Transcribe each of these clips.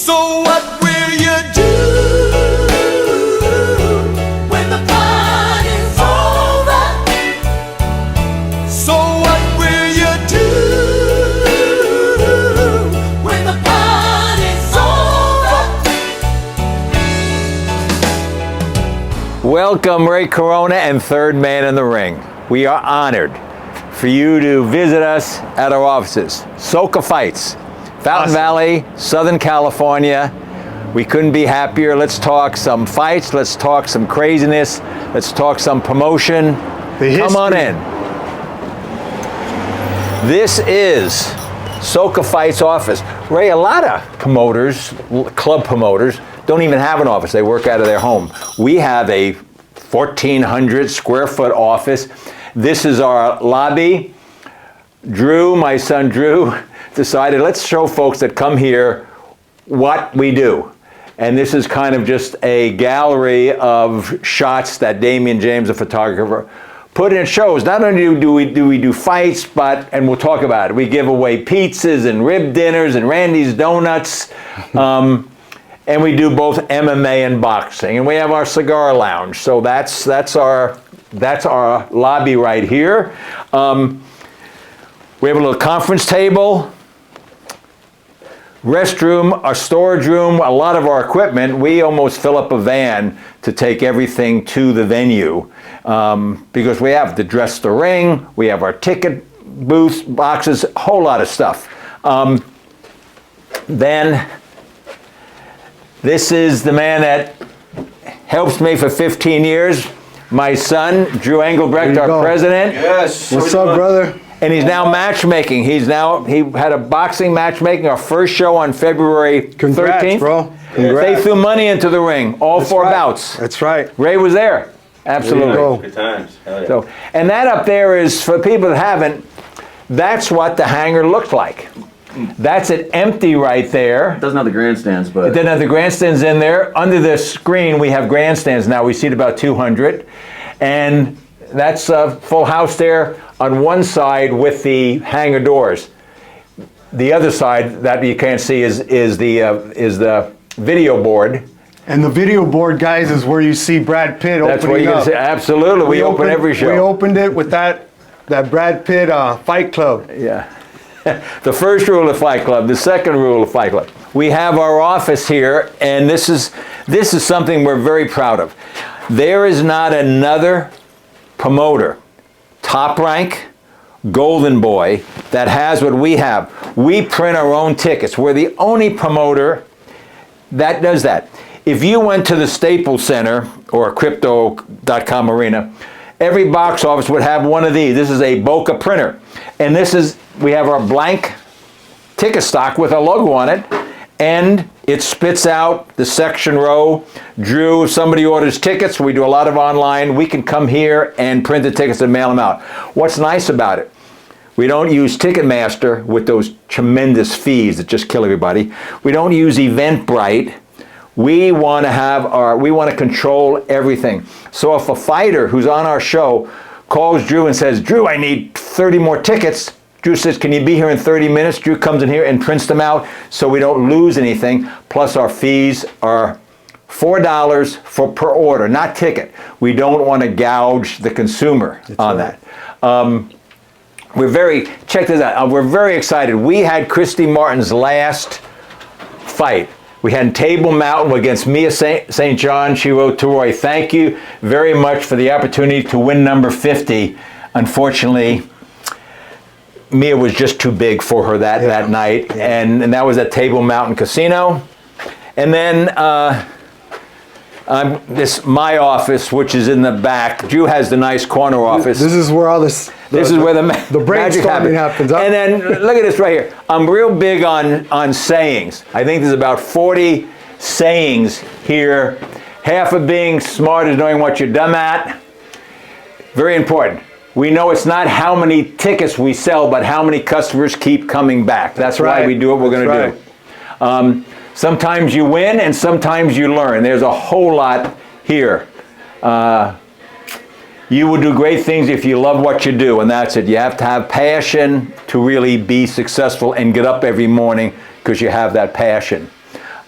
So what will you do when the party's over? So what will you do when the party's over? Welcome, Ray Corona and Third Man in the Ring. We are honored for you to visit us at our offices. Soca Fights, Fountain Valley, Southern California. We couldn't be happier. Let's talk some fights. Let's talk some craziness. Let's talk some promotion. Come on in. This is Soca Fights office. Ray, a lot of promoters, club promoters, don't even have an office. They work out of their home. We have a 1,400 square foot office. This is our lobby. Drew, my son Drew, decided let's show folks that come here what we do. And this is kind of just a gallery of shots that Damian James, the photographer, put in shows. Not only do we do fights, but, and we'll talk about it, we give away pizzas and rib dinners and Randy's Donuts. And we do both MMA and boxing. And we have our cigar lounge. So that's our lobby right here. We have a little conference table, restroom, our storage room, a lot of our equipment. We almost fill up a van to take everything to the venue because we have to dress the ring, we have our ticket booths, boxes, a whole lot of stuff. Then this is the man that helps me for 15 years, my son, Drew Englebrecht, our president. Yes. What's up, brother? And he's now matchmaking. He had a boxing matchmaking, our first show on February 13th. Bro. They threw money into the ring, all four bouts. That's right. Ray was there. Absolutely. Good times. Hell yeah. So, and that up there is, for people that haven't, that's what the hangar looked like. That's it empty right there. It doesn't have the grandstands, but It didn't have the grandstands in there. Under the screen, we have grandstands now. We seat about 200. And that's a full house there on one side with the hangar doors. The other side that you can't see is the video board. And the video board, guys, is where you see Brad Pitt opening up. That's where you can see. Absolutely, we open every show. We opened it with that Brad Pitt Fight Club. Yeah. The first rule of Fight Club, the second rule of Fight Club. We have our office here, and this is something we're very proud of. There is not another promoter, Top Rank, Golden Boy, that has what we have. We print our own tickets. We're the only promoter that does that. If you went to the Staples Center or Crypto.com Arena, every box office would have one of these. This is a Boca printer. And we have our blank ticket stock with a logo on it, and it spits out the section row. Drew, if somebody orders tickets, we do a lot of online, we can come here and print the tickets and mail them out. What's nice about it, we don't use Ticketmaster with those tremendous fees that just kill everybody. We don't use Eventbrite. We want to control everything. So if a fighter who's on our show calls Drew and says, Drew, I need 30 more tickets. Drew says, can you be here in 30 minutes? Drew comes in here and prints them out so we don't lose anything. Plus our fees are $4 per order, not ticket. We don't want to gouge the consumer on that. Check this out, we're very excited. We had Christy Martin's last fight. We had Table Mountain against Mia St. John. She wrote to Roy, thank you very much for the opportunity to win number 50. Unfortunately, Mia was just too big for her that night, and that was at Table Mountain Casino. And then my office, which is in the back. Drew has the nice corner office. This is where all this is where the brainstorming happens. And then look at this right here. I'm real big on sayings. I think there's about 40 sayings here. Half of being smart is knowing what you're dumb at. Very important. We know it's not how many tickets we sell, but how many customers keep coming back. That's why we do what we're going to do. Sometimes you win and sometimes you learn. There's a whole lot here. You will do great things if you love what you do, and that's it. You have to have passion to really be successful and get up every morning because you have that passion.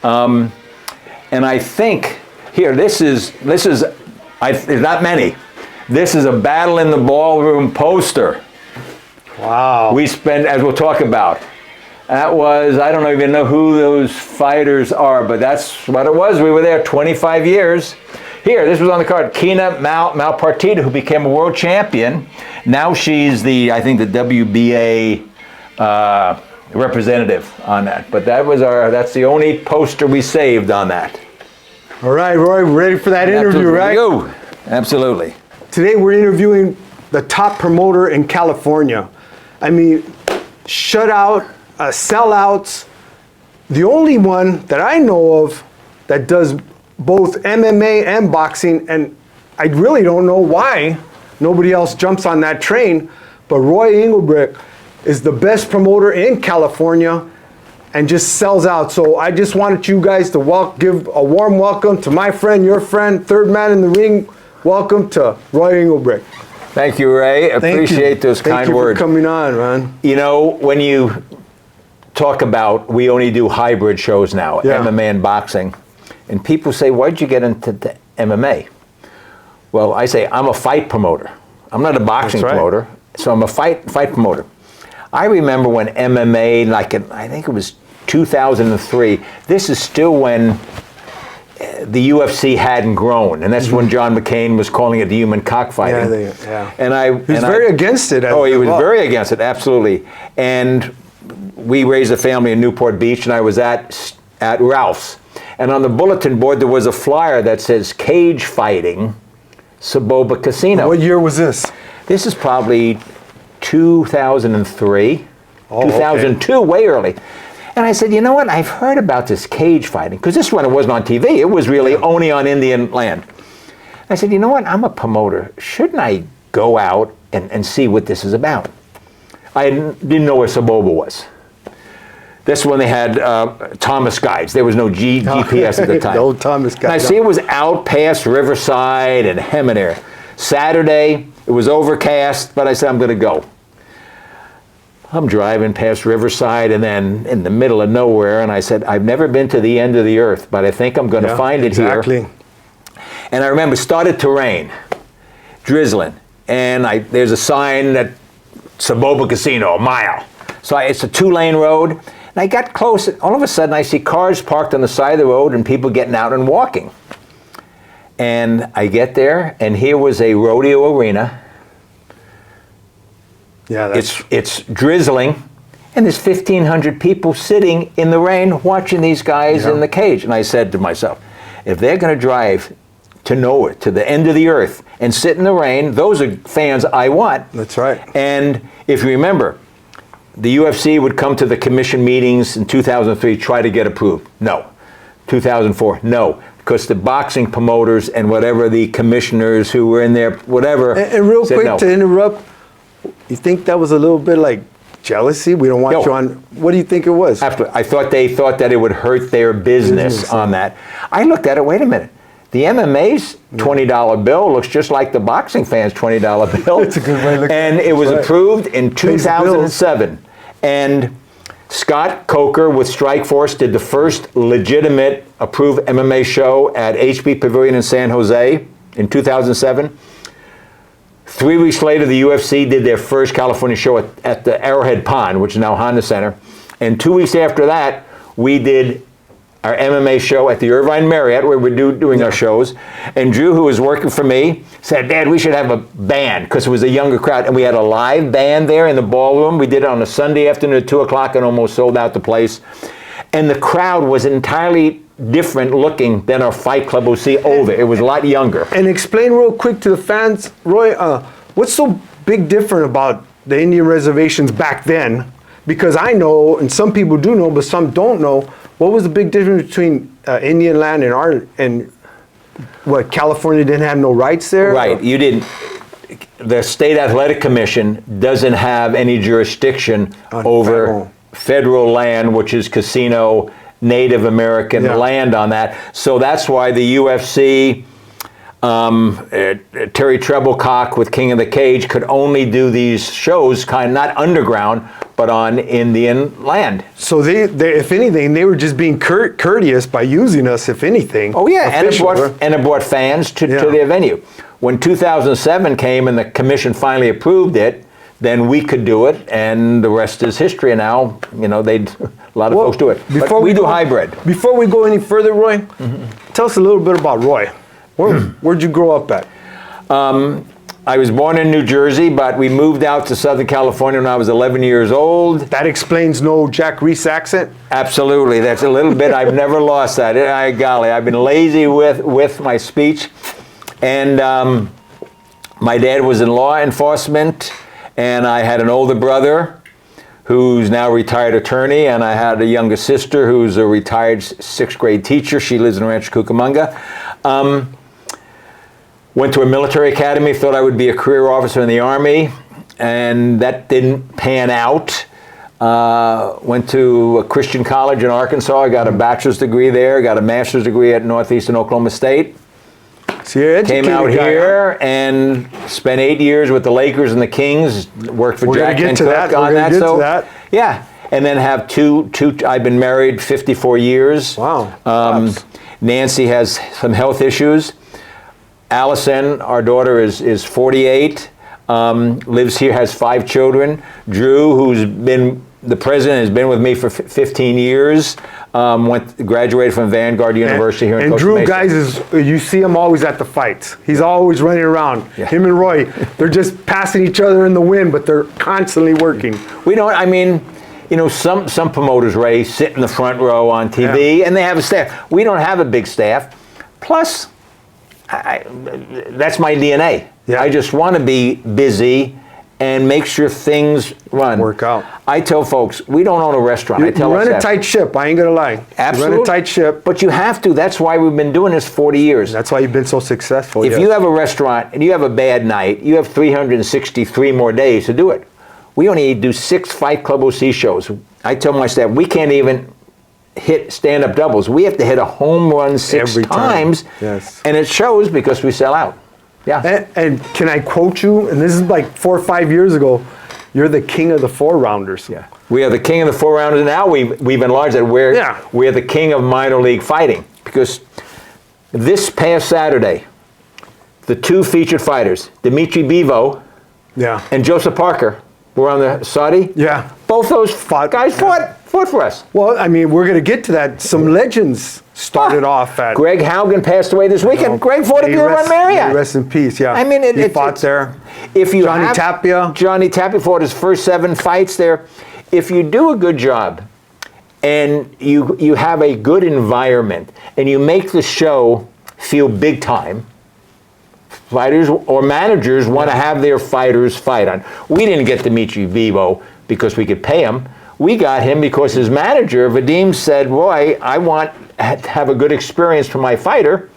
And I think here, there's not many. This is a Battle in the Ballroom poster. Wow. We spent, as we'll talk about. That was, I don't even know who those fighters are, but that's what it was. We were there 25 years. Here, this was on the card. Kina Malpartida, who became a world champion. Now she's I think the WBA representative on that. But that's the only poster we saved on that. All right, Roy, we're ready for that interview, right? Absolutely. Today we're interviewing the top promoter in California. I mean, shutout, sellouts. The only one that I know of that does both MMA and boxing, and I really don't know why nobody else jumps on that train, but Roy Englebrecht is the best promoter in California and just sells out. So I just wanted you guys to give a warm welcome to my friend, your friend, third man in the ring. Welcome to Roy Englebrecht. Thank you, Ray. Appreciate those kind words. Thank you for coming on, man. You know, when you talk about, we only do hybrid shows now, MMA and boxing, and people say, why'd you get into the MMA? Well, I say, I'm a fight promoter. I'm not a boxing promoter, so I'm a fight promoter. I remember when MMA, I think it was 2003, this is still when the UFC hadn't grown, and that's when John McCain was calling it the human cockfighting. And he was very against it. He was very against it, absolutely. And we raised a family in Newport Beach, and I was at Ralph's. And on the bulletin board, there was a flyer that says, Cage Fighting, Saboba Casino. What year was this? This is probably 2003, 2002, way early. And I said, you know what, I've heard about this cage fighting, because this one, it wasn't on TV, it was really only on Indian land. I said, you know what, I'm a promoter, shouldn't I go out and see what this is about? I didn't know where Saboba was. This one they had Thomas guides. There was no GPS at the time. No Thomas guides. And I see it was out past Riverside and Heminair. Saturday, it was overcast, but I said, I'm going to go. I'm driving past Riverside and then in the middle of nowhere, and I said, I've never been to the end of the earth, but I think I'm going to find it here. And I remember it started to rain, drizzling, and there's a sign that Saboba Casino, a mile. So it's a 2-lane road, and I got close, and all of a sudden I see cars parked on the side of the road and people getting out and walking. And I get there, and here was a rodeo arena. Yeah, it's drizzling, and there's 1,500 people sitting in the rain watching these guys in the cage. And I said to myself, if they're going to drive to nowhere, to the end of the earth, and sit in the rain, those are fans I want. That's right. And if you remember, the UFC would come to the commission meetings in 2003, try to get approved. No. 2004, no. Because the boxing promoters and whatever the commissioners who were in there, whatever. And real quick to interrupt, you think that was a little bit like jealousy? We don't want you on. What do you think it was? Absolutely. I thought they thought that it would hurt their business on that. I looked at it, wait a minute. The MMA's $20 bill looks just like the boxing fans' $20 bill. It's a good way to look at it. And it was approved in 2007. And Scott Coker with Strikeforce did the first legitimate approved MMA show at HB Pavilion in San Jose in 2007. 3 weeks later, the UFC did their first California show at the Arrowhead Pond, which is now Honda Center. And 2 weeks after that, we did our MMA show at the Irvine Marriott, where we're doing our shows. And Drew, who was working for me, said, Dad, we should have a band, because it was a younger crowd. And we had a live band there in the ballroom. We did it on a Sunday afternoon at 2 o'clock and almost sold out the place. And the crowd was entirely different looking than our Fight Club we'll see over. It was a lot younger. And explain real quick to the fans, Roy, what's so big different about the Indian reservations back then? Because I know, and some people do know, but some don't know, what was the big difference between Indian land and what, California didn't have no rights there? Right, you didn't. The State Athletic Commission doesn't have any jurisdiction over federal land, which is casino, Native American land on that. So that's why the UFC, Terry Treblecock with King of the Cage could only do these shows kind of not underground, but on Indian land. So they if anything, they were just being courteous by using us, if anything. Oh yeah, and Official, it brought fans to Yeah. their venue. When 2007 came and the commission finally approved it, then we could do it, and the rest is history. And now, a lot of folks do it. But we do hybrid. Before we go any further, Roy, tell us a little bit about Roy. Where'd you grow up at? I was born in New Jersey, but we moved out to Southern California when I was 11 years old. That explains no Jack Reese accent. Absolutely, that's a little bit. I've never lost that. Golly, I've been lazy with my speech. And my dad was in law enforcement, and I had an older brother who's now a retired attorney, and I had a younger sister who's a retired sixth grade teacher. She lives in Rancho Cucamonga. Went to a military academy, thought I would be a career officer in the Army, and that didn't pan out. Went to a Christian college in Arkansas. I got a bachelor's degree there, got a master's degree at Northeastern Oklahoma State. So you're educated Came out guy, here and spent 8 years with the Lakers and the Kings. Worked for We're Jack gonna get and to Cook that. on We're gonna that. get to that. Yeah, and then have two. I've been married 54 years. Wow. Nancy has some health issues. Allison, our daughter, is 48. Lives here, has 5 children. Drew, who's been the president, has been with me for 15 years. Graduated from Vanguard University here in And Costa Drew, Mesa. guys, you see him always at the fights. He's always running around. Yeah. Him and Roy, they're just passing each other in the wind, but they're constantly working. We don't. I mean, some promoters, Ray, sit in the front row on TV, and they have a staff. We don't have a big staff. Plus, that's my DNA. Yeah. I just want to be busy and make sure things run. Work out. I tell folks, we don't own a restaurant. I tell You our run a staff, tight ship, I ain't gonna lie. Absolutely. You run a tight ship. But you have to. That's why we've been doing this 40 years. That's why you've been so successful. If yes. you have a restaurant and you have a bad night, you have 363 more days to do it. We only do 6 Fight Club OC shows. I tell my staff, we can't even hit stand-up doubles. We have to hit a home run 6 Every time. times. Yes. And it shows because we sell out. Yeah. And can I quote you? And this is like 4 or 5 years ago. You're the king of the 4-rounders. Yeah. We are the king of the 4-rounders. Now we've enlarged that. We're the king of minor league fighting. Because this past Saturday, the 2 featured fighters, Dimitri Bivol Yeah. and Joseph Parker, were on the Saudi. Yeah. Both those guys fought for us. Well, I mean, we're going to get to that. Some legends started off at. Greg Haugen passed away this weekend. Greg fought at Irvine Marriott. Rest in peace, yeah. I mean, he fought there. If you Johnny Tapia. Johnny Tapia fought his first 7 fights there. If you do a good job and you have a good environment and you make the show feel big time, fighters or managers want to have their fighters fight on. We didn't get Dimitri Bivol because we could pay him. We got him because his manager, Vadim, said, Roy, I want to have a good experience for my fighter.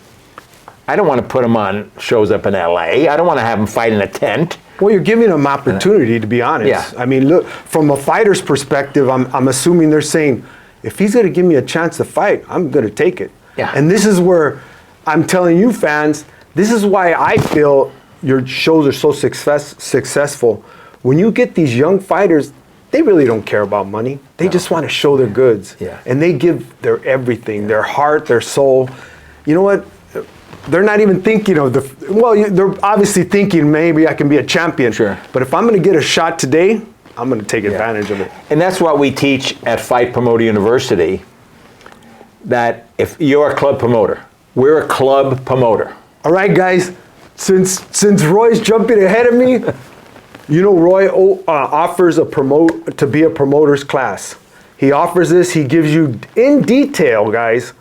I don't want to put him on shows up in LA. I don't want to have him fight in a tent. Well, you're giving them opportunity, to be honest. Yeah. I mean, look, from a fighter's perspective, I'm assuming they're saying, if he's going to give me a chance to fight, I'm going to take it. Yeah. And this is where I'm telling you, fans, this is why I feel your shows are so successful. When you get these young fighters, they really don't care about money. They just want to show their goods. Yeah. And they give their everything, their heart, their soul. You know what? They're not even thinking of they're obviously thinking maybe I can be a champion. Sure. But if I'm going to get a shot today, I'm going to take advantage of it. And that's what we teach at Fight Promoter University, that if you're a club promoter, we're a club promoter. All right, guys, since Roy's jumping ahead of me, you know Roy offers to be a promoter's class. He offers this. He gives you in detail, guys,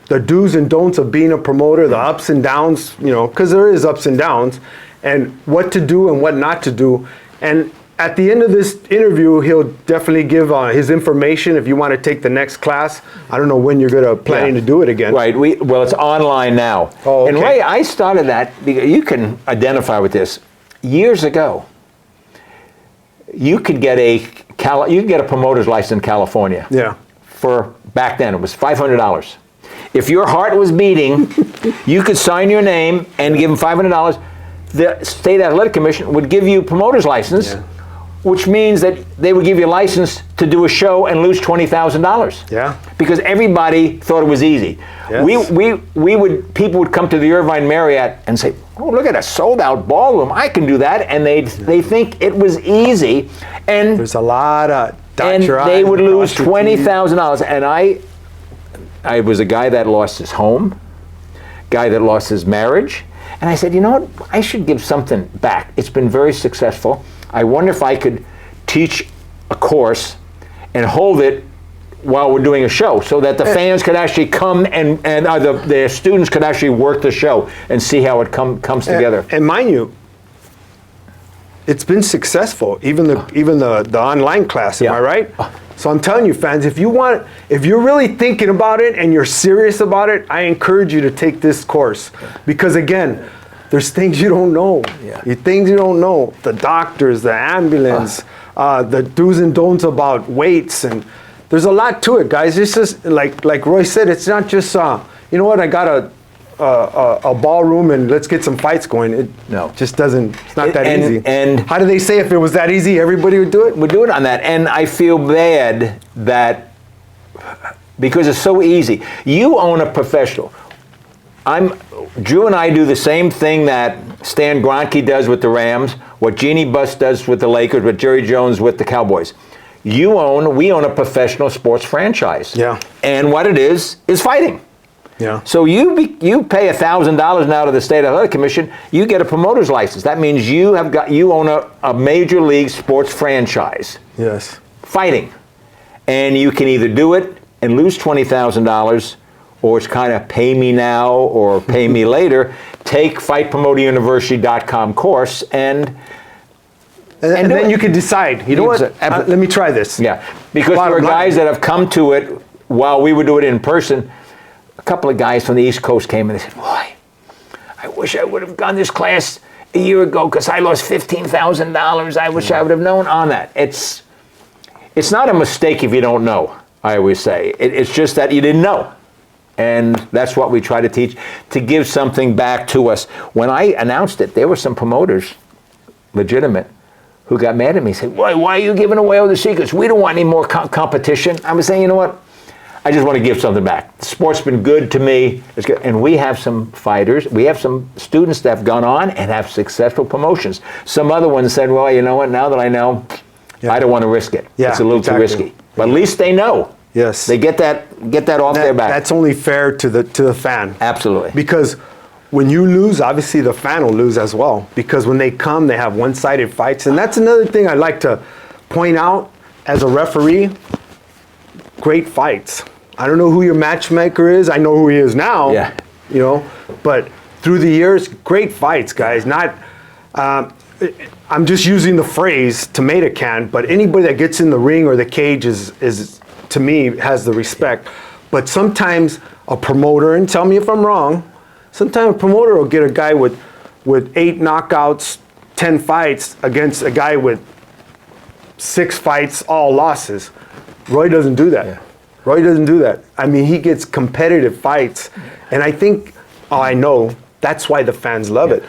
the do's and don'ts of being a promoter, the ups and downs, because there is ups and downs, and what to do and what not to do. And at the end of this interview, he'll definitely give his information if you want to take the next class. I don't know when you're planning to do it again. Right. Well, it's online now. Oh, okay. And Ray, I started that because you can identify with this. Years ago, you could get a promoter's license in California. Yeah. For back then, it was $500. If your heart was beating, you could sign your name and give them $500. The State Athletic Commission would give you a promoter's license, which means that they would give you a license to do a show and lose $20,000. Yeah. Because everybody thought it was easy. Yes. People would come to the Irvine Marriott and say, "Oh, look at a sold-out ballroom. I can do that." And they think it was easy, and There's a lot of they would lose $20,000. And I was a guy that lost his home, guy that lost his marriage, and I said, you know what? I should give something back. It's been very successful. I wonder if I could teach a course and hold it while we're doing a show, so that the fans could actually come and the students could actually work the show and see how it comes together. And mind you, it's been successful. Even the online class. Am I right? So I'm telling you, fans, if you're really thinking about it and you're serious about it, I encourage you to take this course, because again, there's things you don't know. Things you don't know. The doctors, the ambulance, the do's and don'ts about weights, and there's a lot to it, guys. It's just like Roy said. It's not just you know what, I got a ballroom and let's get some fights going. It just doesn't. It's not that easy. And how do they say if it was that easy, everybody would do it? Would do it on that. And I feel bad that because it's so easy. You own a professional. Drew and I do the same thing that Stan Kroenke does with the Rams, what Jeannie Buss does with the Lakers, what Jerry Jones with the Cowboys. We own a professional sports franchise. Yeah. And what it is fighting. Yeah. So you pay $1,000 now to the State Athletic Commission, you get a promoter's license. That means you own a major league sports franchise. Yes. Fighting. And you can either do it and lose $20,000, or it's kind of pay me now or pay me later. Take fightpromoteruniversity.com course and then you can decide, you know what, let me try this. Yeah, because there are guys that have come to it while we would do it in person. A couple of guys from the East Coast came and they said, boy, I wish I would have gone this class a year ago because I lost $15,000. I wish I would have known on that. It's not a mistake if you don't know, I always say. It's just that you didn't know. And that's what we try to teach, to give something back to us. When I announced it, there were some promoters, legitimate, who got mad at me, said, why are you giving away all the secrets? We don't want any more competition. I was saying, you know what? I just want to give something back. The sport's been good to me. It's good. And we have some fighters. We have some students that have gone on and have successful promotions. Some other ones said, well, you know what? Now that I know, I don't want to risk it. It's a little too risky. But at least they know. Yes. They get that off their back. That's only fair to the fan. Absolutely. Because when you lose, obviously the fan will lose as well. Because when they come, they have one-sided fights. And that's another thing I'd like to point out as a referee. Great fights. I don't know who your matchmaker is. I know who he is now. Yeah. You know, but through the years, great fights, guys. Not. I'm just using the phrase tomato can, but anybody that gets in the ring or the cage is to me has the respect. But sometimes a promoter, and tell me if I'm wrong, sometimes a promoter will get a guy with 8 knockouts, 10 fights against a guy with 6 fights, all losses. Roy doesn't do that. Yeah. Roy doesn't do that. I mean, he gets competitive fights. And I think, I know, that's why the fans love it.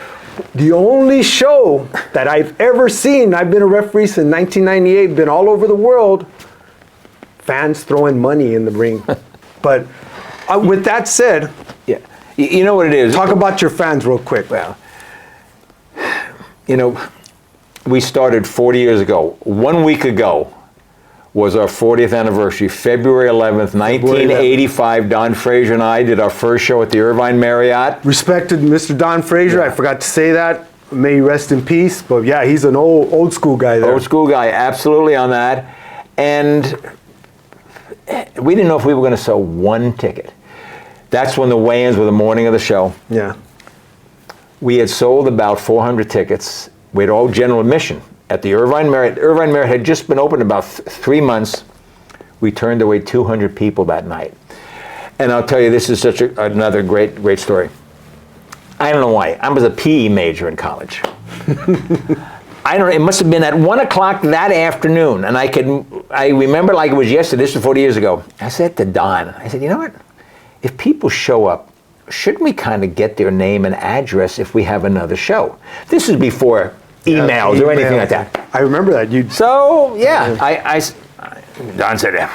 The only show that I've ever seen, I've been a referee since 1998, been all over the world, fans throwing money in the ring. But with that said, yeah, you know what it is. Talk about your fans real quick. Well, you know, we started 40 years ago. 1 week ago was our 40th anniversary, February 11th, 1985. Don Frazier and I did our first show at the Irvine Marriott. Respected Mr. Don Frazier. I forgot to say that. May he rest in peace. But yeah, he's an old school guy there. Old school guy, absolutely on that. And we didn't know if we were going to sell one ticket. That's when the weigh-ins were the morning of the show. Yeah. We had sold about 400 tickets. We had all general admission at the Irvine Marriott. Irvine Marriott had just been open about 3 months. We turned away 200 people that night. And I'll tell you, this is such another great story. I don't know why. I was a PE major in college. I don't know, it must have been at 1 o'clock that afternoon, and I remember like it was yesterday, this was 40 years ago. I said to Don, I said, you know what? if people show up, shouldn't we kind of get their name and address if we have another show? This is before emails or anything like that. I remember that. So, yeah, Don said,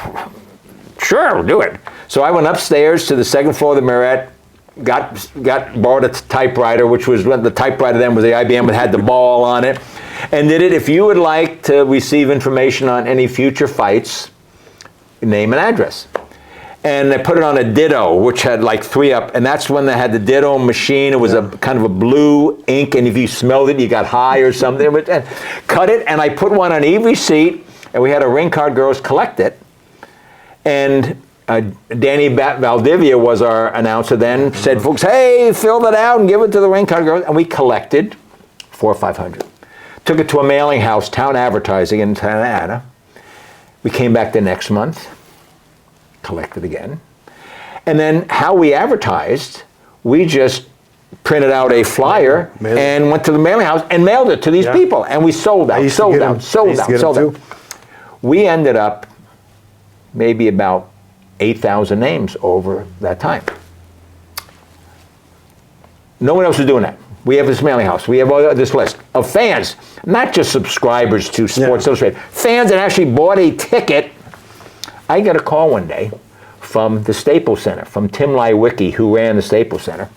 sure, we'll do it. So I went upstairs to the second floor of the Marriott, borrowed a typewriter, which was the typewriter then was the IBM that had the ball on it, and did it. If you would like to receive information on any future fights, name and address. And they put it on a Ditto, which had like 3 up, and that's when they had the Ditto machine. It was a kind of a blue ink, and if you smelled it, you got high or something. And cut it, and I put one on every seat, and we had our ring card girls collect it. And Danny Valdivia was our announcer then, said, folks, hey, fill that out and give it to the ring card girls. And we collected 400 or 500. Took it to a mailing house, Town Advertising in Santa Ana. We came back the next month, collected again. And then how we advertised, we just printed out a flyer and went to the mailing house and mailed it to these people. And we sold out, sold out. We ended up maybe about 8,000 names over that time. No one else was doing that. We have this mailing house. We have this list of fans, not just subscribers to Sports Illustrated, fans that actually bought a ticket. I got a call one day from the Staples Center, from Tim Lywicki, who ran the Staples Center.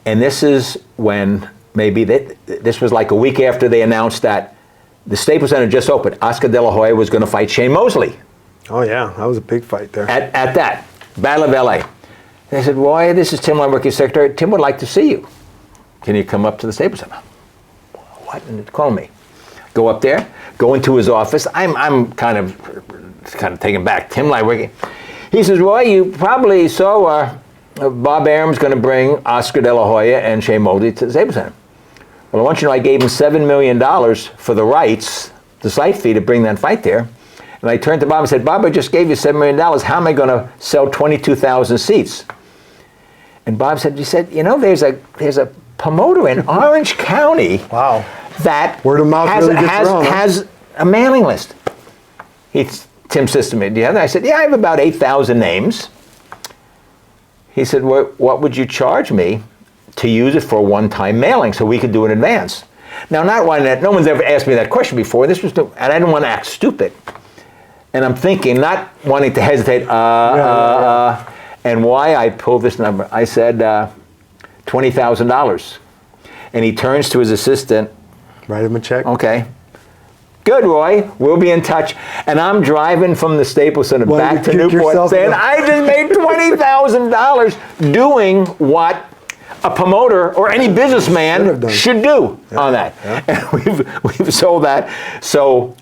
And this is when maybe this was like a week after they announced that the Staples Center just opened. Oscar De La Hoya was going to fight Shane Mosley. Oh, yeah. That was a big fight there. At that, Battle of LA. They said, Roy, this is Tim Lywicki, secretary. Tim would like to see you. Can you come up to the Staples Center? What? And call me. Go up there, go into his office. I'm kind of taken back. Tim Lywicki. He says, Roy, you probably saw Bob Arum's going to bring Oscar De La Hoya and Shane Mosley to the Staples Center. Well, I want you to know I gave him $7 million for the rights, the site fee to bring that fight there. And I turned to Bob and said, Bob, I just gave you $7 million. How am I going to sell 22,000 seats? And Bob said, there's a promoter in Orange County that word of mouth has a mailing list. Tim says to me, do you have that? I said, yeah, I have about 8,000 names. He said, what would you charge me to use it for a one-time mailing so we could do it in advance? Now, no one's ever asked me that question before. And I didn't want to act stupid. And I'm thinking, not wanting to hesitate, and why I pulled this number. I said $20,000. And he turns to his assistant. Write him a check. Okay. Good, Roy. We'll be in touch. And I'm driving from the Staples Center back to Newport saying, I just made $20,000 doing what a promoter or any businessman should do on that. Yeah. And we've sold that. So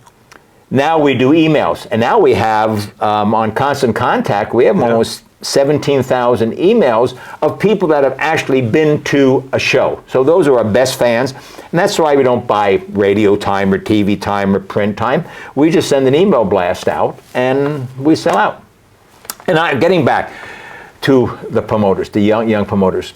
now we do emails. And now we have, on Constant Contact, we have almost 17,000 emails of people that have actually been to a show. So those are our best fans. And that's why we don't buy radio time or TV time or print time. We just send an email blast out and we sell out. And getting back to the promoters, the young promoters.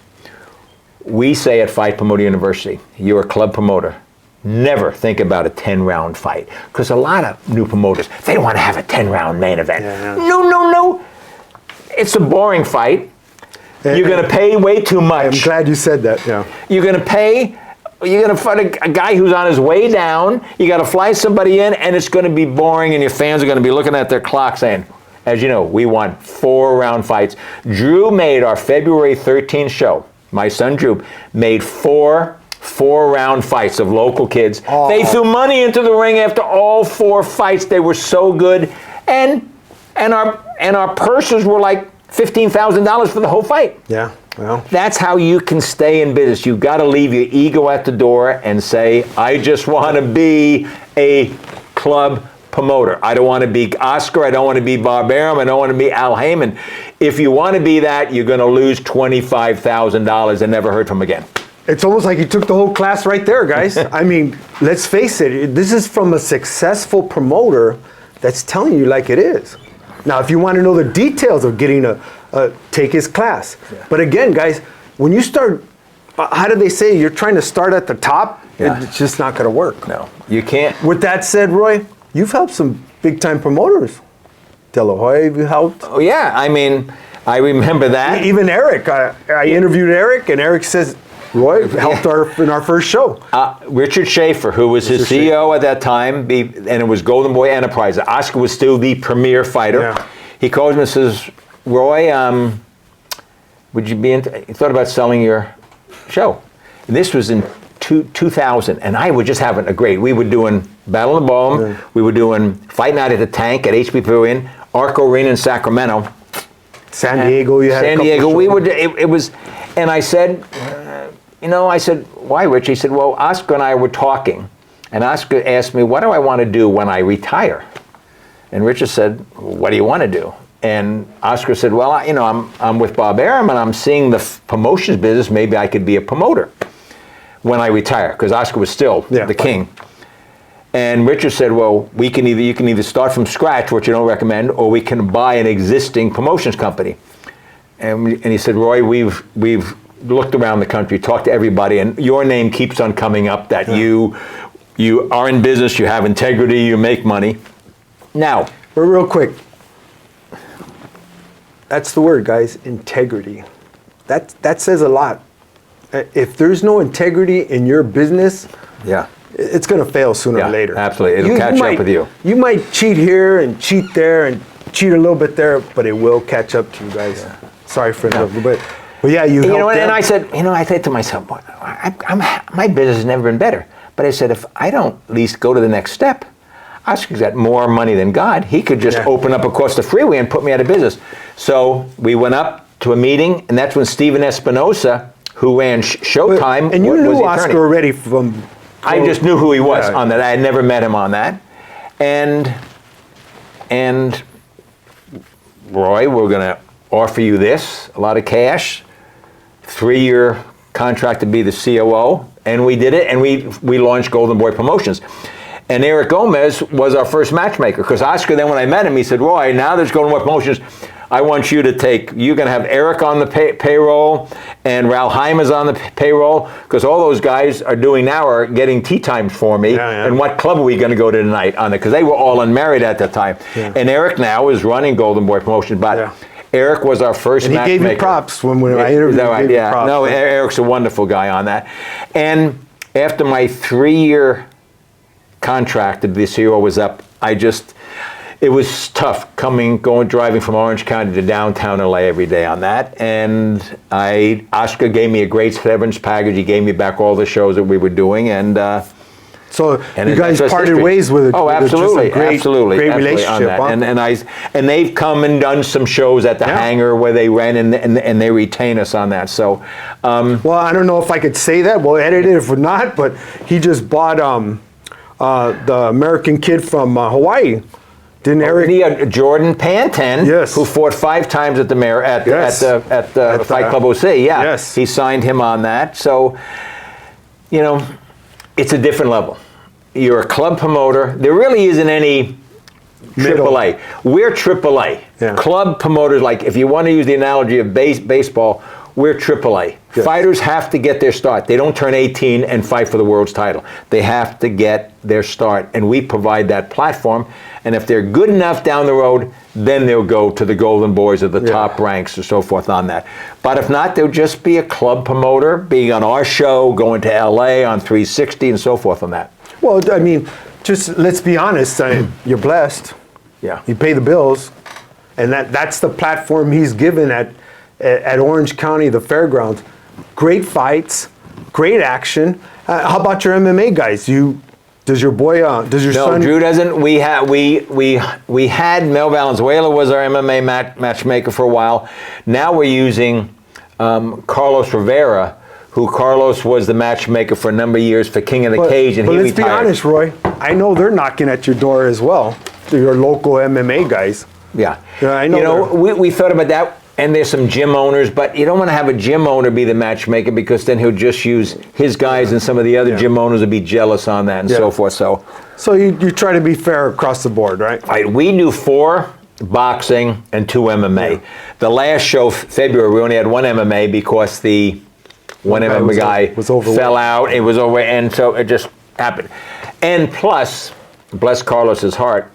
We say at Fight Promoter University, you're a club promoter. Never think about a 10-round fight. Because a lot of new promoters, they want to have a 10-round main event. No. It's a boring fight. You're going to pay way too much. I'm glad you said that, You're going to fight a guy who's on his way down. You got to fly somebody in, and it's going to be boring, and your fans are going to be looking at their clock saying, as you know, we want 4-round fights. Drew made our February 13th show. My son Drew made 4-round fights of local kids. Oh. They threw money into the ring after all 4 fights. They were so good, and our purses were like $15,000 for the whole fight. Yeah, well. That's how you can stay in business. You've got to leave your ego at the door and say, I just want to be a club promoter. I don't want to be Oscar. I don't want to be Bob Arum. I don't want to be Al Heyman. If you want to be that, you're going to lose $25,000 and never heard from again. It's almost like you took the whole class right there, guys. I mean, let's face it. This is from a successful promoter that's telling you like it is. Now, if you want to know the details of getting take his class. Yeah. But again, guys, when you start, how do they say, you're trying to start at the top? Yeah. It's just not going to work. No, you can't. With that said, Roy, you've helped some big-time promoters. De La Hoya, you helped. Oh, yeah. I mean, I remember that. Even Eric, I interviewed Eric, and Eric says, Roy helped in our first show. Richard Schaefer, who was his CEO at that time, and it was Golden Boy Enterprise. Oscar was still the premier fighter. Yeah. He calls me and says, Roy, would you be he thought about selling your show. And this was in 2000, and I was just having a great. We were doing Battle of the Ballroom. Yeah. We were doing Fight Night at the Tank at HB Pavilion, Arco Arena in Sacramento. San Diego, you had San a couple Diego. shows. We would. It was, and I said, I said, why, Rich? He said, well, Oscar and I were talking, and Oscar asked me, what do I want to do when I retire? And Richard said, what do you want to do? And Oscar said, well, I'm with Bob Arum, and I'm seeing the promotions business. Maybe I could be a promoter when I retire, because Oscar was still the king. And Richard said, well, you can either start from scratch, which you don't recommend, or we can buy an existing promotions company. And he said, Roy, we've looked around the country, talked to everybody, and your name keeps on coming up that you are in business, you have integrity, you make money. Now, but real quick, that's the word, guys, integrity. That says a lot. If there's no integrity in your business, it's going to fail sooner or later. Absolutely. It'll catch up with you. You might cheat here and cheat there and cheat a little bit there, but it will catch up to you guys. Yeah. Sorry for interrupting, but yeah, you know what? And I said, I said to myself, my business has never been better. But I said, if I don't at least go to the next step, Oscar's got more money than God. He could just open up across the freeway and put me out of business. So we went up to a meeting, and that's when Steven Espinosa, who ran Showtime, and you was knew the Oscar attorney. already from. I just knew who he was on that. I had never met him on that. And Roy, we're going to offer you this, a lot of cash, 3-year contract to be the COO, and we did it, and we launched Golden Boy Promotions. And Eric Gomez was our first matchmaker, because Oscar, then when I met him, he said, Roy, now there's Golden Boy Promotions, I want you to you're going to have Eric on the payroll, and Ralph Hyman's on the payroll, because all those guys are getting tea times for me, and what club are we going to go to tonight on it, because they were all unmarried at that time. Yeah. And Eric now is running Golden Boy Promotions, but Eric was our first matchmaker. And he gave you props when I interviewed him. Yeah, no, Eric's a wonderful guy on that. And after my 3-year contract to be the CEO was up, it was tough driving from Orange County to downtown LA every day on that. And Oscar gave me a great severance package. He gave me back all the shows that we were doing, and so you guys parted ways with it. Oh, absolutely, great relationship. Huh? And they've come and done some shows at the hangar where they ran, and they retain us on that. So, well, I don't know if I could say that. We'll edit it if we're not. But he just bought the American kid from Hawaii. Didn't Eric? Jordan Panten, who fought 5 times at the Fight Club OC. Yeah, yes. He signed him on that. So, it's a different level. You're a club promoter. There really isn't any AAA. We're AAA. Yeah. Club promoters, like if you want to use the analogy of baseball, we're AAA. Yes. Fighters have to get their start. They don't turn 18 and fight for the world's title. They have to get their start, and we provide that platform. And if they're good enough down the road, then they'll go to the Golden Boys or the top ranks or so forth on that. But if not, they'll just be a club promoter, being on our show, going to LA on 360 and so forth on that. Well, I mean, just let's be honest. You're blessed. Yeah. You pay the bills, and that's the platform he's given at Orange County, the fairgrounds. Great fights, great action. How about your MMA guys? Does your son? No, Drew doesn't. We had Mel Valenzuela was our MMA matchmaker for a while. Now we're using Carlos Rivera, who Carlos was the matchmaker for a number of years for King of the Cage, and he retired. But let's be honest, Roy. I know they're knocking at your door as well. Your local MMA guys. Yeah. I know. We thought about that. And there's some gym owners, but you don't want to have a gym owner be the matchmaker, because then he'll just use his guys, and some of the other gym owners will be jealous on that and so forth. So you try to be fair across the board, right? Right. We do 4 boxing and 2 MMA. Yeah. The last show, February, we only had 1 MMA because the one MMA guy fell out. It was over, and so it just happened. And plus, bless Carlos's heart,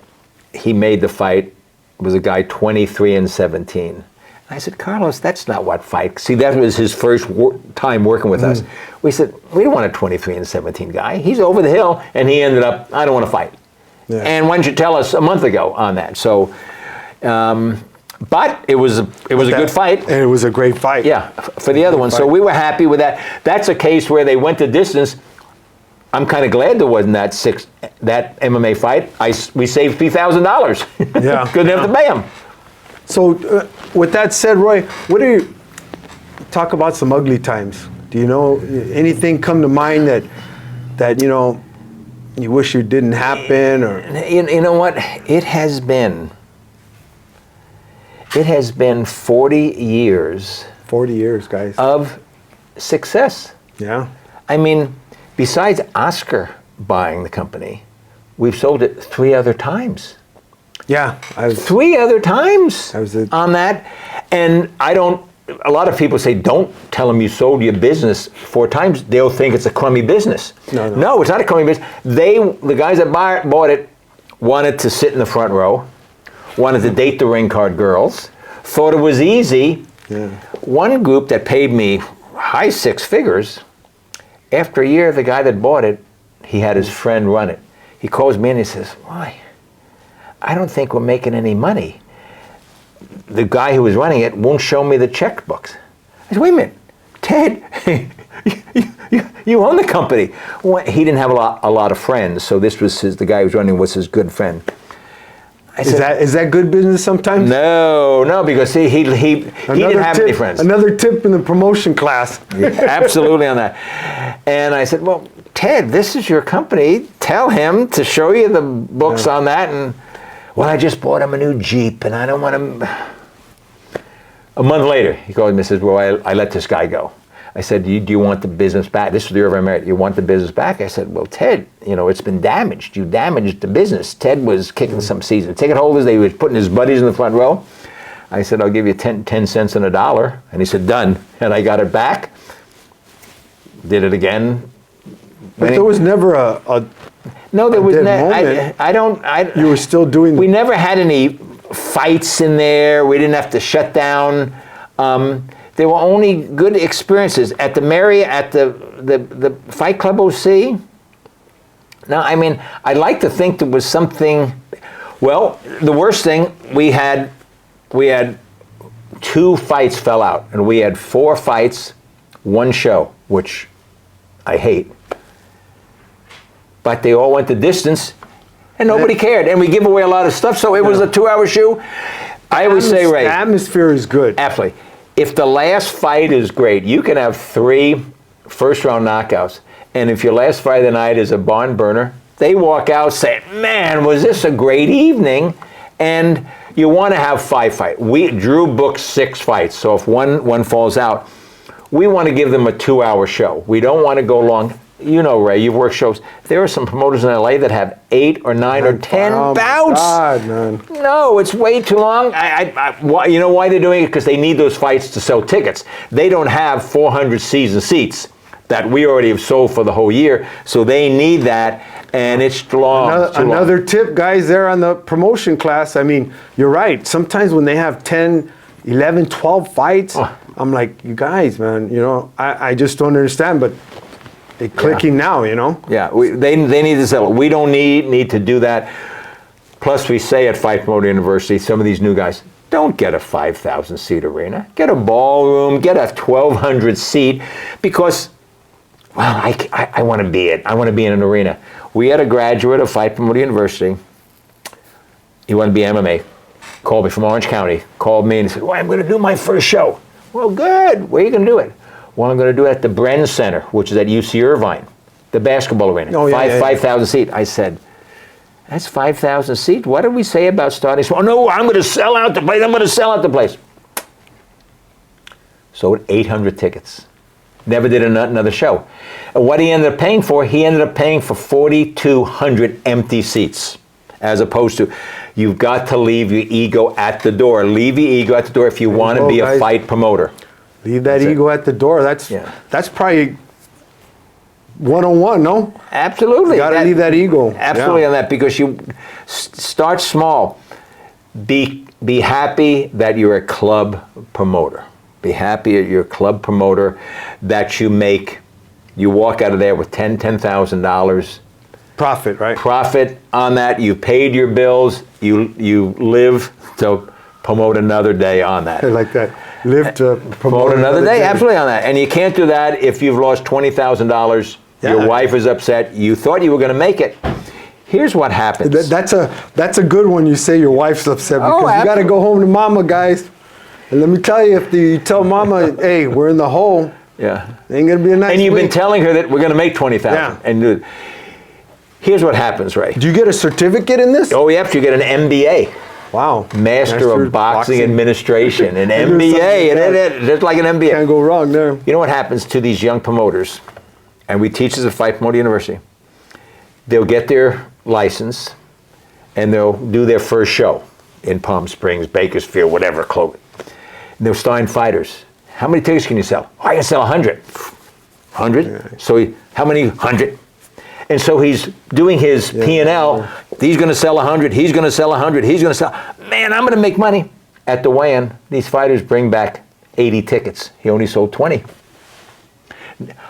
he made the fight. It was a guy 23-17. I said, Carlos, that's not what fight. See, that was his first time working with us. We said, we don't want a 23-17 guy. He's over the hill, and he ended up, I don't want to fight. Yeah. And why didn't you tell us a month ago on that? So, but it was a good fight. And it was a great fight. Yeah, for the other one. So we were happy with that. That's a case where they went the distance. I'm kind of glad there wasn't that MMA fight. We saved $3,000. Yeah. Couldn't have to pay him. So, with that said, Roy, what do you talk about some ugly times? Do you know anything come to mind that you know you wish it didn't happen, or you know what? It has been 40 years 40 years, guys? of success. Yeah. I mean, besides Oscar buying the company, we've sold it 3 other times. Yeah. 3 other times That was it. on that. And a lot of people say, don't tell them you sold your business 4 times. They'll think it's a crummy business. No, it's not a crummy business. The guys that bought it wanted to sit in the front row, wanted to date the ring card girls, thought it was easy. Yeah. One group that paid me high 6 figures, after a year, the guy that bought it, he had his friend run it. He calls me and he says, why? I don't think we're making any money. The guy who was running it won't show me the checkbooks. I said, wait a minute, Ted, you own the company. Well, he didn't have a lot of friends, so this was the guy who was running was his good friend. I said, Is that good business sometimes? No, because he didn't have any friends. Another tip in the promotion class. Yeah, absolutely on that. And I said, well, Ted, this is your company. Tell him to show you the books on that. And, well, I just bought him a new Jeep, and I don't want him. A month later, he called me and says, well, I let this guy go. I said, do you want the business back? This was the Irvine Marriott. You want the business back? I said, well, Ted, it's been damaged. You damaged the business. Ted was kicking some season ticket holders. They were putting his buddies in the front row. I said, I'll give you 10 cents and $1. And he said, done. And I got it back. Did it again. But there was never a no, there was moment. You were still doing. We never had any fights in there. We didn't have to shut down. There were only good experiences at the Marriott, at the Fight Club OC. Now, I mean, I'd like to think there was something. Well, the worst thing we had 2 fights fell out, and we had 4 fights, 1 show, which I hate. But they all went the distance, and nobody cared. And we give away a lot of stuff, so it was a 2-hour show. I always say, Ray. The atmosphere is good. Absolutely. If the last fight is great, you can have 3 first-round knockouts. And if your last fight of the night is a barn burner, they walk out saying, man, was this a great evening? And you want to have 5 fights. Drew booked 6 fights, so if one falls out, we want to give them a 2-hour show. We don't want to go long. You know, Ray, you've worked shows. There are some promoters in LA that have 8 or 9 or 10 bouts. God, man. No, it's way too long. You know why they're doing it? Because they need those fights to sell tickets. They don't have 400 season seats that we already have sold for the whole year, so they need that, and it's long. Another tip, guys, there on the promotion class. I mean, you're right. Sometimes when they have 10, 11, 12 fights, I'm like, you guys, man, I just don't understand, but they're clicking now, Yeah, they need to sell it. We don't need to do that. Plus, we say at Fight Promoter University, some of these new guys, don't get a 5,000 seat arena. Get a ballroom, get a 1,200 seat, because, well, I want to be it. I want to be in an arena. We had a graduate of Fight Promoter University. He wanted to be MMA. Called me from Orange County. Called me and said, well, I'm going to do my first show. Well, good. Where are you going to do it? Well, I'm going to do it at the Bren Center, which is at UC Irvine, the basketball arena. 5,000 seat. I said, that's 5,000 seat? What did we say about starting? Oh, no, I'm going to sell out the place. I'm going to sell out the place. Sold 800 tickets. Never did another show. And what he ended up paying for, he ended up paying for 4,200 empty seats, as opposed to, you've got to leave your ego at the door. Leave your ego at the door if you want to be a fight promoter. Leave that ego at the door. That's probably 101, no? Absolutely. You got to leave that ego. Absolutely on that, because you start small. Be be happy that you're a club promoter. Be happy that you're a club promoter, that you walk out of there with $10,000 Profit, right? profit on that. You paid your bills. You live to promote another day on that. I like that. Live to Promote another day, absolutely on that. And you can't do that if you've lost $20,000. Yeah. Your wife is upset. You thought you were going to make it. Here's what happens. That's a good one. You say your wife's upset because you got to go home to mama, guys. And let me tell you, if you tell mama, hey, we're in the hole, Yeah. it ain't gonna be a nice And you've been week. telling her that we're going to make $20,000. Yeah. And here's what happens, Ray. Do you get a certificate in this? Oh, yep, you get an MBA. Wow. Master of Boxing Administration, an There's something MBA, like that. and just like an MBA. Can't go wrong there. You know what happens to these young promoters, and we teach this at Fight Promoter University. They'll get their license, and they'll do their first show in Palm Springs, Bakersfield, whatever, Clovis. And they'll sign fighters. How many tickets can you sell? Oh, I can sell 100. 100? So how many? 100. And so he's doing his P&L. He's going to sell 100. He's going to sell 100. He's going to sell. Man, I'm going to make money. At the weigh-in, these fighters bring back 80 tickets. He only sold 20.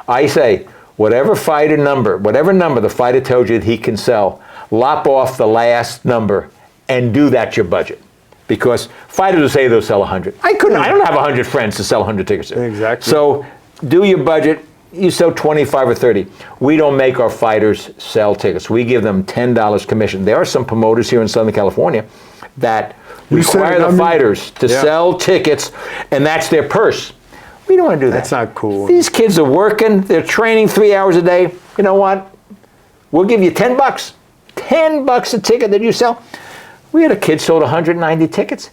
I say, whatever number the fighter tells you that he can sell, lop off the last number and do that your budget. Because fighters will say they'll sell 100. I don't have 100 friends to sell 100 tickets. Exactly. So do your budget. You sell 25 or 30. We don't make our fighters sell tickets. We give them $10 commission. There are some promoters here in Southern California that require the fighters to sell tickets, and that's their purse. We don't want to do that. That's not cool. These kids are working. They're training 3 hours a day. You know what? We'll give you $10. $10 a ticket that you sell. We had a kid sold 190 tickets.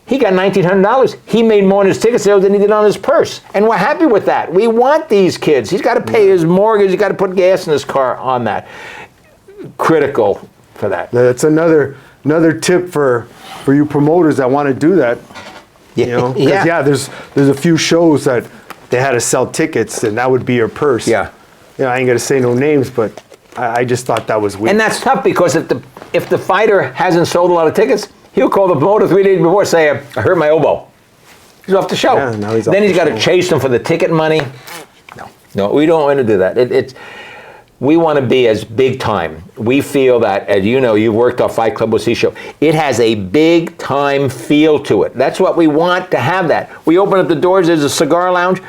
He got $1,900. He made more on his ticket sales than he did on his purse. And we're happy with that. We want these kids. He's got to pay his mortgage. He's got to put gas in his car on that. Critical for that. That's another tip for you promoters that want to do that. You know, 'cause, there's a few shows that they had to sell tickets, and that would be your purse. Yeah. You know, I ain't gonna say no names, but I just thought that was weird. And that's tough because if the fighter hasn't sold a lot of tickets, he'll call the promoter 3 days before, say, I hurt my elbow. He's off the show. Yeah, now he's off then he's the got to show. chase them for the ticket money. No, we don't want to do that. We want to be as big time. We feel that, as you know, you've worked our Fight Club OC show. It has a big time feel to it. That's what we want to have that. We open up the doors, there's a cigar lounge.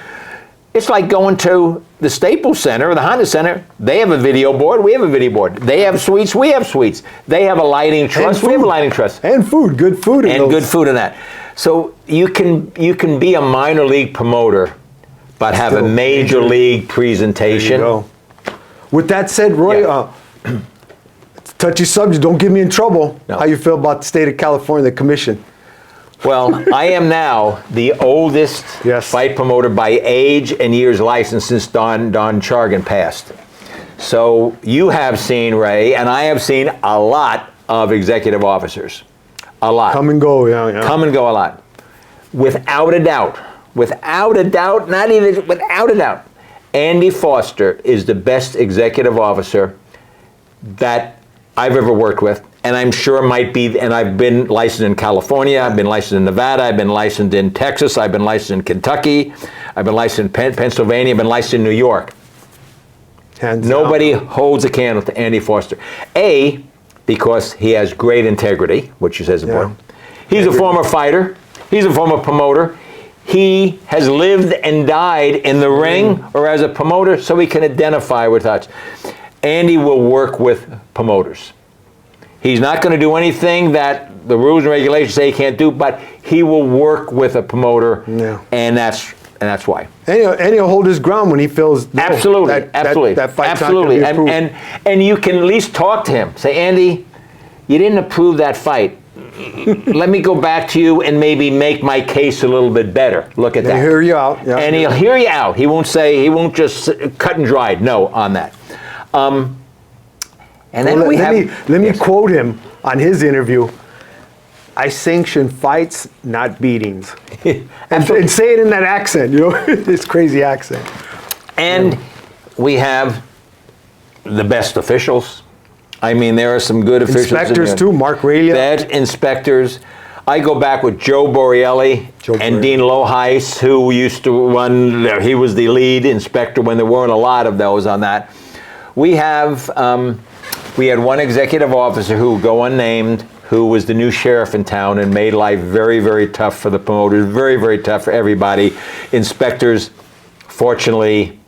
It's like going to the Staples Center or the Honda Center. They have a video board, we have a video board. They have suites, we have suites. They have a lighting trust, we have a lighting trust. And food, good food. And good food in that. So you can be a minor league promoter, but have a major league presentation. There you go. With that said, Roy, it's a touchy subject. Don't get me in trouble. No. How you feel about the state of California, the commission? Well, I am now the oldest fight promoter by age and years licensed since Don Chargan passed. So you have seen, Ray, and I have seen a lot of executive officers. A lot. Come and go, yeah. Come and go a lot. Without a doubt, Andy Foster is the best executive officer that I've ever worked with, and I'm sure might be, and I've been licensed in California, I've been licensed in Nevada, I've been licensed in Texas, I've been licensed in Kentucky, I've been licensed in Pennsylvania, I've been licensed in New York. Nobody holds a candle to Andy Foster. A, because he has great integrity, which he says is important. He's a former fighter, he's a former promoter. He has lived and died in the ring or as a promoter, so he can identify with us. Andy will work with promoters. He's not going to do anything that the rules and regulations say he can't do, but he will work with a promoter, and that's why. And he'll hold his ground when he feels absolutely. That fight's not gonna be approved. And you can at least talk to him. Say, Andy, you didn't approve that fight. Let me go back to you and maybe make my case a little bit better. Look at that. He'll hear you out. Yeah. And he'll hear you out. He won't just cut and dried. No, on that. And then let me quote him on his interview. I sanction fights, not beatings. and say it in that accent, this crazy accent. And we have the best officials. I mean, there are some good officials. Inspectors too, Mark Raylia. Inspectors. I go back with Joe Boreelli and Dean Loheis, who used to run, he was the lead inspector when there weren't a lot of those on that. We have, we had one executive officer who will go unnamed, who was the new sheriff in town and made life very, very tough for the promoters, very, very tough for everybody. Inspectors, fortunately,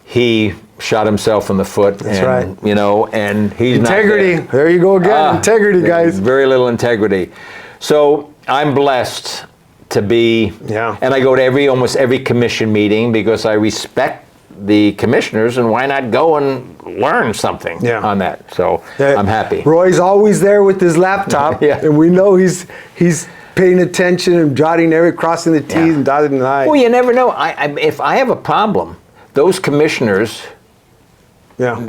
he shot himself in the foot. That's and, right. You know, and he's integrity. not There you go again. Integrity, guys. Very little integrity. So I'm blessed to be, Yeah. and I go to almost every commission meeting because I respect the commissioners, and why not go and learn something on that? So I'm happy. Roy's always there with his laptop, Yeah. and we know he's paying attention and crossing the T's and dotting the I's. Well, you never know. If I have a problem, those commissioners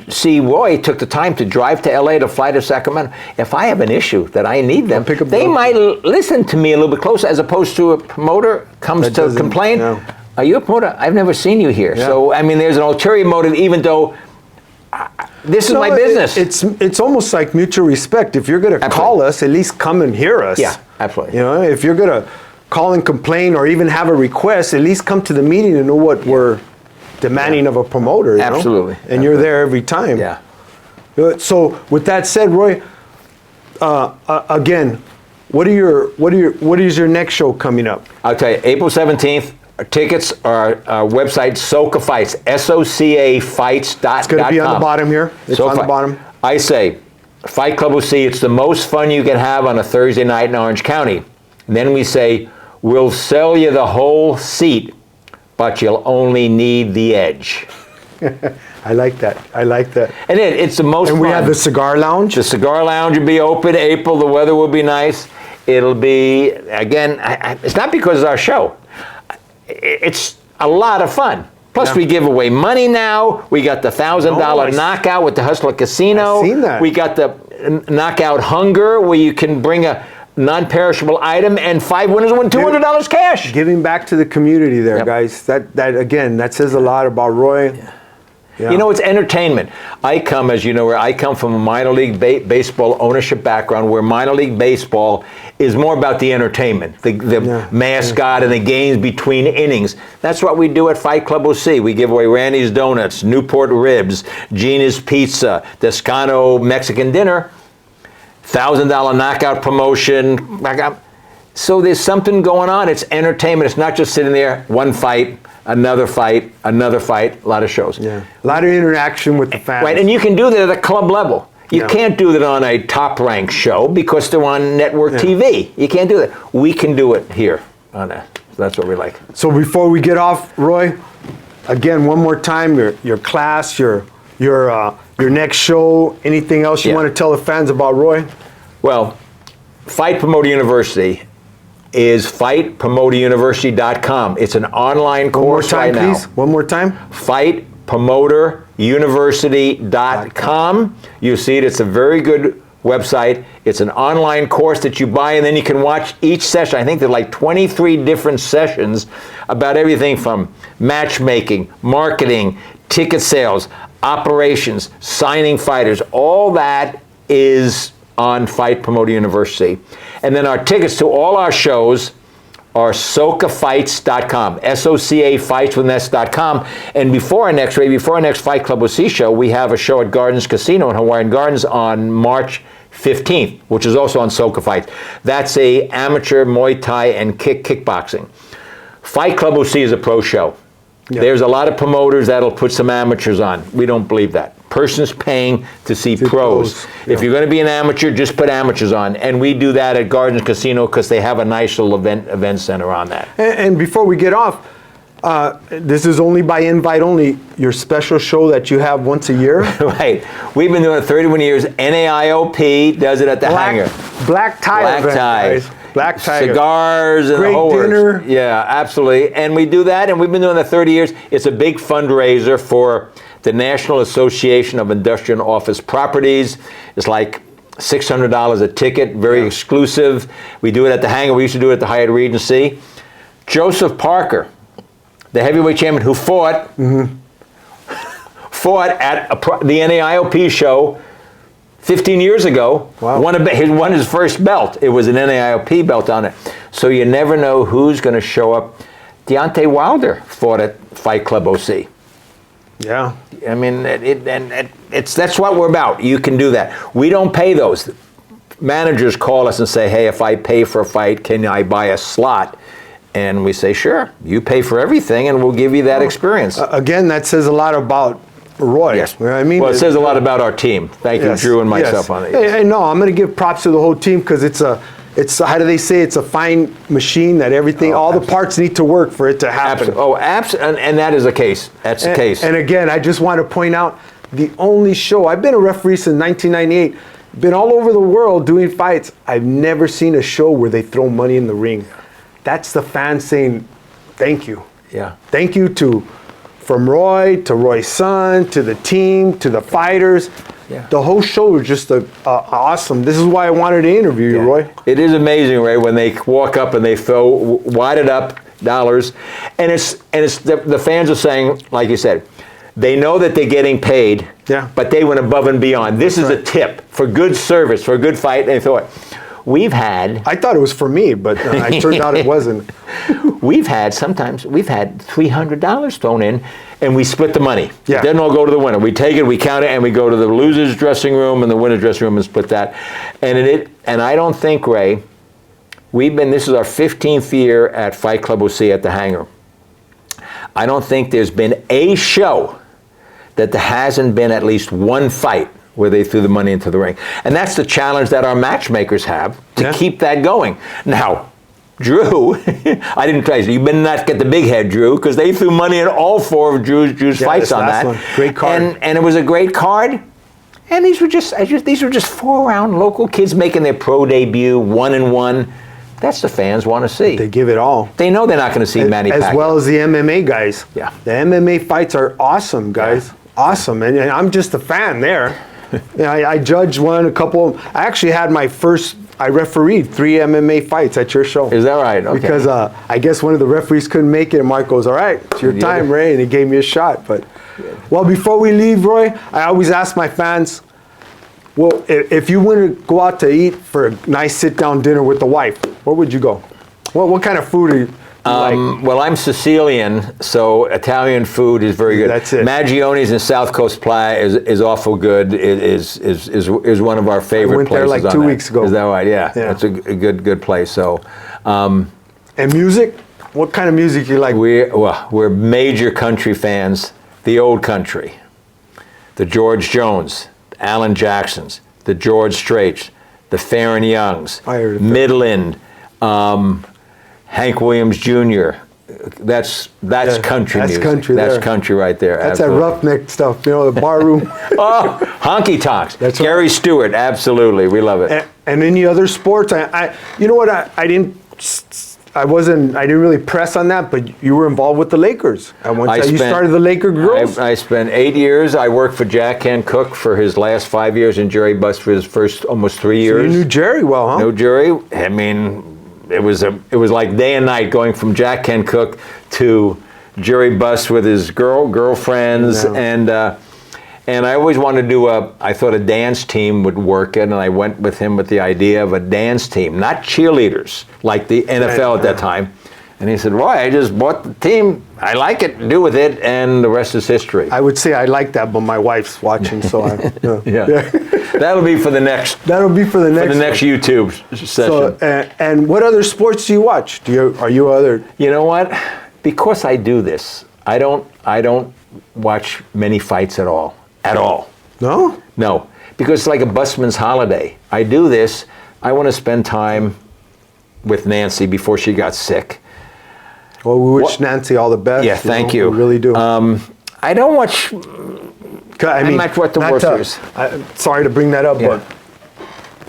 see Roy took the time to drive to LA to fly to Sacramento. If I have an issue that I need them, they might listen to me a little bit closer, as opposed to a promoter comes to complain. Are you a promoter? I've never seen you here. Yeah. So, I mean, there's an ulterior motive, even though this is my business. It's almost like mutual respect. If you're going to call us, at least come and hear us. Yeah, absolutely. You know, if you're going to call and complain or even have a request, at least come to the meeting and know what we're demanding of a promoter. You Absolutely. know? And you're there every time. Yeah. So with that said, Roy, again, what is your next show coming up? I'll tell you, April 17th. Our tickets are our website, Soca Fights, SOCAfights.com. It's going to be on the bottom here. It's on the bottom. I say, Fight Club will see it's the most fun you can have on a Thursday night in Orange County. And then we say, we'll sell you the whole seat, but you'll only need the edge. I like that. I like that. And it's the most fun. And we have the cigar lounge. The cigar lounge will be open April. The weather will be nice. It'll be, again, it's not because it's our show. It's a lot of fun. Plus, we give away money now. We got the $1,000 knockout with the Hustler Casino. I've seen that. We got the knockout hunger, where you can bring a non-perishable item, and 5 winners win $200 cash. Giving back to the community there, guys. That again, that says a lot about Roy. Yeah. You know, it's entertainment. I come, as you know, I come from a minor league baseball ownership background, where minor league baseball is more about the entertainment, the mascot and the games between innings. That's what we do at Fight Club OC. We give away Randy's Donuts, Newport Ribs, Gina's Pizza, Descano Mexican Dinner, $1,000 knockout promotion. So there's something going on. It's entertainment. It's not just sitting there, one fight, another fight, a lot of shows. Yeah. A lot of interaction with the fans. Right, and you can do that at a club level. You can't do that on a top-ranked show because they're on network TV. You can't do that. We can do it here on that. So that's what we like. So before we get off, Roy, again, one more time, your class, your next show, anything else you want to tell the fans about Roy? Well, Fight Promoter University is fightpromoteruniversity.com. It's an online course right now. One more time, please. Fightpromoteruniversity.com. You see it. It's a very good website. It's an online course that you buy, and then you can watch each session. I think there are like 23 different sessions about everything from matchmaking, marketing, ticket sales, operations, signing fighters. All that is on Fight Promoter University. And then our tickets to all our shows are socafights.com, SOCAfights.com. And before our next Fight Club OC show, we have a show at Gardens Casino in Hawaiian Gardens on March 15th, which is also on Soca Fights. That's a amateur Muay Thai and kickboxing. Fight Club OC is a pro show. Yeah. There's a lot of promoters that'll put some amateurs on. We don't believe that. Person's paying to see pros. If you're going to be an amateur, just put amateurs on. And we do that at Gardens Casino because they have a nice little event center on that. And before we get off, this is only by invite only, your special show that you have once a year. Right. We've been doing it 31 years. NAIOP does it at the hangar. Black tie event, guys. Black tie. Cigars and the whole dinner. Works. Yeah, absolutely. And we do that, and we've been doing it 30 years. It's a big fundraiser for the National Association of Industrial and Office Properties. It's like $600 a ticket, very exclusive. We do it at the hangar. We used to do it at the Hyatt Regency. Joseph Parker, the heavyweight champion who fought at the NAIOP show 15 years ago, Wow. won his first belt. It was an NAIOP belt on it. So you never know who's going to show up. Deontay Wilder fought at Fight Club OC. Yeah. I mean, that's what we're about. You can do that. We don't pay those. Managers call us and say, hey, if I pay for a fight, can I buy a slot? And we say, sure, you pay for everything and we'll give you that experience. Again, that says a lot about Roy. Yes. You know what I mean? Well, it says a lot about our team. Thank you, Drew and myself on it. Hey, no, I'm going to give props to the whole team because it's how do they say, it's a fine machine that everything, all the parts need to work for it to happen. And that is the case. That's the case. And again, I just want to point out the only show, I've been a referee since 1998, been all over the world doing fights. I've never seen a show where they throw money in the ring. That's the fans saying, thank you. Yeah. Thank you from Roy to Roy's son to the team to the fighters. Yeah. The whole show was just awesome. This is why I wanted to interview you, Roy. It is amazing, Ray, when they walk up and they throw wadded up dollars, and it's the fans are saying, like you said, they know that they're getting paid, but they went above and beyond. This is a tip for good service, for a good fight. And they thought, I thought it was for me, but it turned out it wasn't. We've had $300 thrown in, and we split the money. Yeah. It doesn't all go to the winner. We take it, we count it, and we go to the loser's dressing room and the winner's dressing room and split that. And I don't think, Ray, this is our 15th year at Fight Club OC at the Hangar. I don't think there's been a show that there hasn't been at least one fight where they threw the money into the ring. And that's the challenge that our matchmakers have to keep that going. Now, Drew, I didn't try you. You better not get the big head, Drew, because they threw money in all four of Drew's fights on that. One. Great card. And it was a great card. And these were just 4-round local kids making their pro debut, 1-1. That's the fans want to see. They give it all. They know they're not going to see Manny Pacquiao. As well as the MMA guys. Yeah. The MMA fights are awesome, guys. Yeah. Awesome. And I'm just a fan there. I judged a couple. I actually had I refereed 3 MMA fights at your show. Is that right? Okay. Because I guess one of the referees couldn't make it, and Mark goes, all right, it's your time, Ray, and he gave me a shot. But, well, before we leave, Roy, I always ask my fans, well, if you want to go out to eat for a nice sit-down dinner with the wife, where would you go? What kind of food are you like? Well, I'm Sicilian, so Italian food is very good. That's it. Maggioni's in South Coast Playa is awful good. It is one of our favorite I went places. there like 2 weeks ago. Is that right? Yeah. That's a good place. So, and music? What kind of music do you like? We're major country fans. The old country, the George Jones, Alan Jacksons, the George Straits, the Farron Youngs, Midland. Hank Williams Jr. That's country music. That's country right there. That's that roughneck stuff, the Ballroom. Honky tonks. That's Gary Stewart, absolutely, we love it. And any other sports? You know what? I didn't really press on that, but you were involved with the Lakers. You started the Laker girls. I spent 8 years. I worked for Jack Ken Cook for his last 5 years, and Jerry Buss for his first almost 3 years. So you knew Jerry well, huh? Knew Jerry. I mean, it was like day and night going from Jack Ken Cook to Jerry Buss with his girlfriends, and I always wanted to do I thought a dance team would work, and I went with him with the idea of a dance team, not cheerleaders like the NFL at that time. And he said, "Roy, I just bought the team. I like it. Do with it, and the rest is history." I would say I like that, but my wife's watching, so That'll be for the next. That'll be for the next YouTube session. So, and what other sports do you watch? Are you other? You know what? Because I do this, I don't watch many fights at all. At all. No? No, because it's like a busman's holiday. I do this. I want to spend time with Nancy before she got sick. Well, we wish Nancy all the best. Yeah, thank you. We really do. I don't watch. I'm not what the work is. Sorry to bring that up, but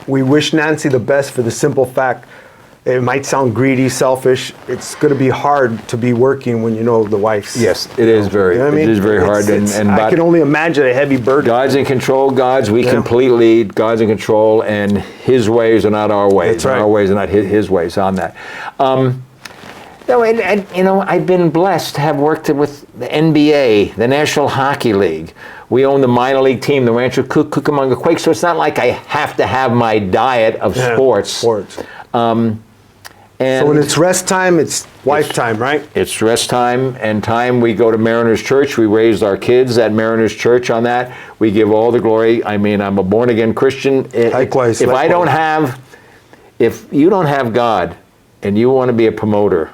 we wish Nancy the best for the simple fact. It might sound greedy, selfish. It's going to be hard to be working when you know the wife's. Yes, it is very. It is very hard, and I can only imagine a heavy burden. God's in control. God's in control, and His ways are not our ways. That's right. Our ways are not His ways on that. No, and you know, I've been blessed to have worked with the NBA, the National Hockey League. We own the minor league team, the Rancho Cucamonga Quakes, so it's not like I have to have my diet of sports. And So when it's rest time, it's wife time, right? it's rest time and time. We go to Mariners Church. We raised our kids at Mariners Church on that. We give all the glory. I mean, I'm a born-again Christian. Likewise. If you don't have God and you want to be a promoter,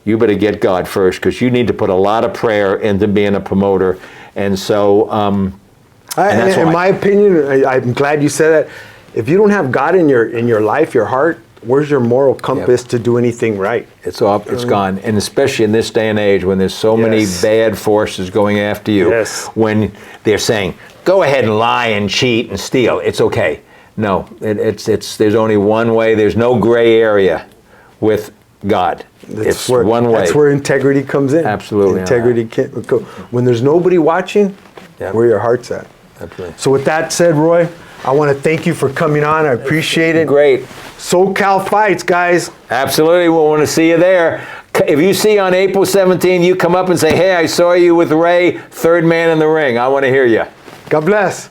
you better get God first, because you need to put a lot of prayer into being a promoter. And so, that's in why. my opinion, I'm glad you said that. If you don't have God in your life, your heart, where's your moral compass to do anything right? It's gone. And especially in this day and age when there's so many bad forces going after you, when they're saying, go ahead and lie and cheat and steal, it's okay. No, there's only one way. There's no gray area with God. It's one way. That's where integrity comes in. Absolutely. Integrity can't go. When there's nobody watching, where your heart's at. Absolutely. So with that said, Roy, I want to thank you for coming on. I appreciate it. Great. SoCal Fights, guys. Absolutely. We'll want to see you there. If you see on April 17, you come up and say, hey, I saw you with Ray, third man in the ring. I want to hear you. God bless.